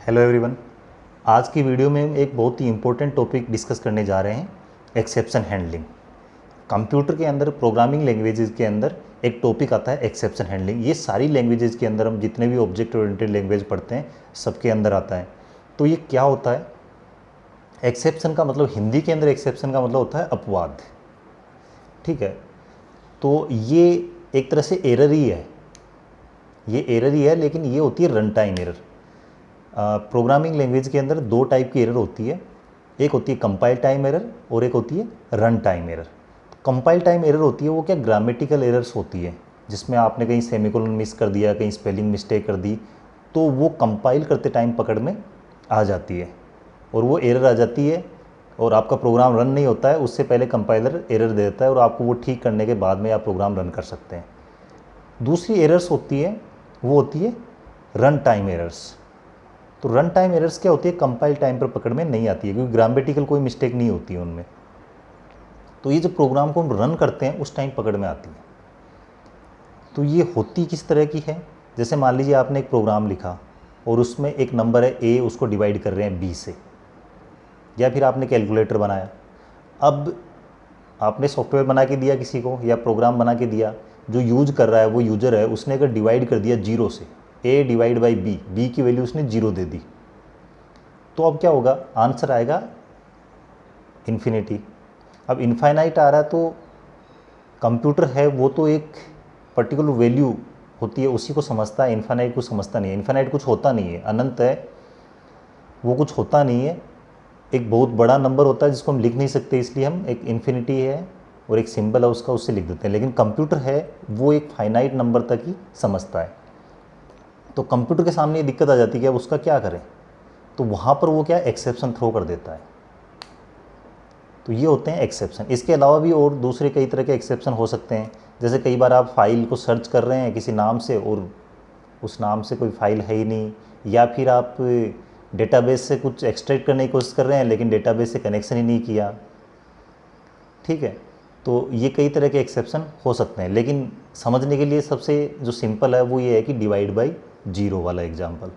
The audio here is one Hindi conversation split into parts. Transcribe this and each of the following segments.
Hello everyone. आज की वीडियो में हम एक बहुत ही इम्पोर्टेंट टॉपिक डिस्कस करने जा रहे हैं, एक्सेप्शन हैंडलिंग। कंप्यूटर के अंदर प्रोग्रामिंग लैंग्वेजेस के अंदर एक टॉपिक आता है एक्सेप्शन हैंडलिंग। ये सारी लैंग्वेजेस के अंदर हम जितने भी ऑब्जेक्ट ओरिएंटेड लैंग्वेज पढ़ते हैं सबके अंदर आता है। तो ये क्या होता है एक्सेप्शन का मतलब, हिंदी के अंदर एक्सेप्शन का मतलब होता है अपवाद। ठीक है, तो ये एक तरह से एरर ही है, ये एरर ही है, लेकिन ये होती है run time error. Programming language के अंदर दो टाइप की एरर होती है, एक होती है कंपाइल टाइम एरर और एक होती है run time error. Compile time error होती है वो क्या, ग्रामेटिकल एरर्स होती है, जिसमें आपने कहीं सेमीकोलन मिस कर दिया, कहीं स्पेलिंग मिस्टेक कर दी, तो वो कंपाइल करते टाइम पकड़ में आ जाती है और वो एरर आ जाती है और आपका प्रोग्राम रन नहीं होता है, उससे पहले कंपाइलर एरर दे देता है और आपको वो ठीक करने के बाद में आप प्रोग्राम रन कर सकते हैं। दूसरी एरर्स होती है वो होती है रन टाइम एरर्स। तो रन टाइम एरर्स क्या होती है, कंपाइल टाइम पर पकड़ में नहीं आती है, क्योंकि ग्रामेटिकल कोई मिस्टेक नहीं होती है उनमें। तो ये जब प्रोग्राम को हम रन करते हैं उस टाइम पकड़ में आती है। तो ये होती किस तरह की है, जैसे मान लीजिए आपने एक प्रोग्राम लिखा और उसमें एक नंबर है ए, उसको डिवाइड कर रहे हैं बी से, या फिर आपने कैलकुलेटर बनाया। अब आपने सॉफ्टवेयर बना के दिया किसी को या प्रोग्राम बना के दिया, जो यूज कर रहा है वो यूज़र है, उसने अगर डिवाइड कर दिया जीरो से, ए डिवाइड बाई बी, बी की वैल्यू उसने जीरो दे दी, तो अब क्या होगा, आंसर आएगा इन्फिनिटी। अब इनफाइनाइट आ रहा है तो कंप्यूटर है वो तो एक पर्टिकुलर वैल्यू होती है उसी को समझता है, इनफाइनाइट को समझता नहीं है। इनफाइनाइट कुछ होता नहीं है, अनंत है वो, कुछ होता नहीं है, एक बहुत बड़ा नंबर होता है जिसको हम लिख नहीं सकते, इसलिए हम एक इन्फिनिटी है और एक सिंबल है उसका, उससे लिख देते हैं। लेकिन कंप्यूटर है वो एक फाइनाइट नंबर तक ही समझता है। तो कंप्यूटर के सामने ये दिक्कत आ जाती है कि अब उसका क्या करें, तो वहाँ पर वो क्या एक्सेप्शन थ्रो कर देता है। तो ये होते हैं एक्सेप्शन। इसके अलावा भी और दूसरे कई तरह के एक्सेप्शन हो सकते हैं, जैसे कई बार आप फाइल को सर्च कर रहे हैं किसी नाम से और उस नाम से कोई फाइल है ही नहीं, या फिर आप डेटाबेस से कुछ एक्सट्रैक्ट करने की कोशिश कर रहे हैं लेकिन डेटाबेस से कनेक्शन ही नहीं किया। ठीक है, तो ये कई तरह के एक्सेप्शन हो सकते हैं, लेकिन समझने के लिए सबसे जो सिंपल है वो ये है कि डिवाइड बाई जीरो वाला एग्जाम्पल।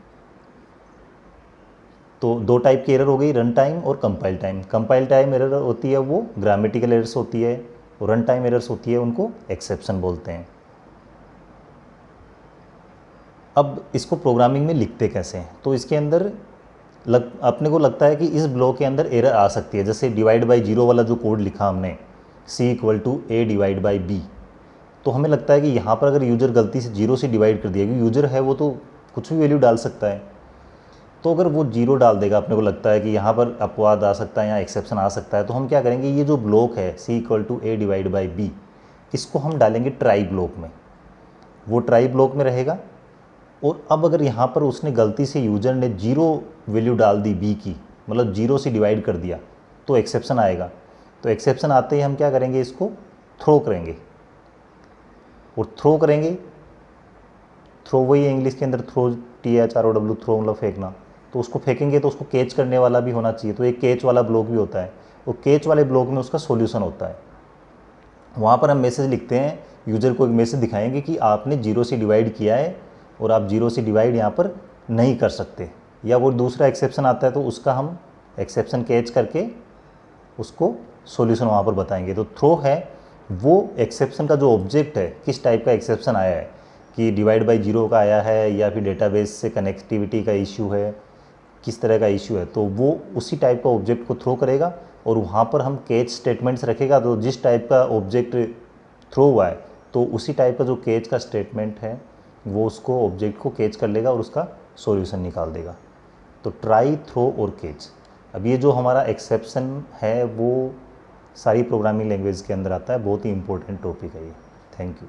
तो दो टाइप की एरर हो गई, रन टाइम और compile time. Compile time error होती है वो ग्रामेटिकल एरर्स होती है, और रन टाइम एरर्स होती है उनको एक्सेप्शन बोलते हैं। अब इसको प्रोग्रामिंग में लिखते कैसे हैं, तो इसके अंदर अपने को लगता है कि इस ब्लॉक के अंदर एरर आ सकती है। जैसे डिवाइड बाई जीरो वाला जो कोड लिखा हमने, C equal to A divide by B, तो हमें लगता है कि यहाँ पर अगर यूज़र गलती से जीरो से डिवाइड कर दिया, क्योंकि यूज़र है वो तो कुछ भी वैल्यू डाल सकता है, तो अगर वो जीरो डाल देगा, अपने को लगता है कि यहाँ पर अपवाद आ सकता है, यहाँ एक्सेप्शन आ सकता है, तो हम क्या करेंगे, ये जो ब्लॉक है C equal to A divide by B, इसको हम डालेंगे ट्राई ब्लॉक में, वो ट्राई ब्लॉक में रहेगा। और अब अगर यहाँ पर उसने गलती से यूज़र ने जीरो वैल्यू डाल दी बी की, मतलब जीरो से डिवाइड कर दिया, तो एक्सेप्शन आएगा। तो एक्सेप्शन आते ही हम क्या करेंगे, इसको थ्रो करेंगे, और थ्रो करेंगे, थ्रो वही है इंग्लिश के अंदर थ्रो, THROW, थ्रो मतलब फेंकना। तो उसको फेंकेंगे तो उसको कैच करने वाला भी होना चाहिए, तो एक कैच वाला ब्लॉक भी होता है, वो कैच वाले ब्लॉक में उसका सॉल्यूशन होता है। वहाँ पर हम मैसेज लिखते हैं, यूज़र को एक मैसेज दिखाएंगे कि आपने जीरो से डिवाइड किया है और आप जीरो से डिवाइड यहाँ पर नहीं कर सकते, या वो दूसरा एक्सेप्शन आता है तो उसका हम एक्सेप्शन कैच करके उसको सॉल्यूशन वहाँ पर बताएंगे। तो थ्रो है वो एक्सेप्शन का जो ऑब्जेक्ट है, किस टाइप का एक्सेप्शन आया है, कि डिवाइड बाई जीरो का आया है या फिर डेटाबेस से कनेक्टिविटी का इशू है, किस तरह का इशू है, तो वो उसी टाइप का ऑब्जेक्ट को थ्रो करेगा और वहाँ पर हम कैच स्टेटमेंट्स रखेगा। तो जिस टाइप का ऑब्जेक्ट थ्रो हुआ है तो उसी टाइप का जो कैच का स्टेटमेंट है वो उसको ऑब्जेक्ट को कैच कर लेगा और उसका सॉल्यूशन निकाल देगा। तो ट्राई, थ्रो और कैच। अब ये जो हमारा एक्सेप्शन है वो सारी प्रोग्रामिंग लैंग्वेज के अंदर आता है, बहुत ही इंपॉर्टेंट टॉपिक है ये। Thank you.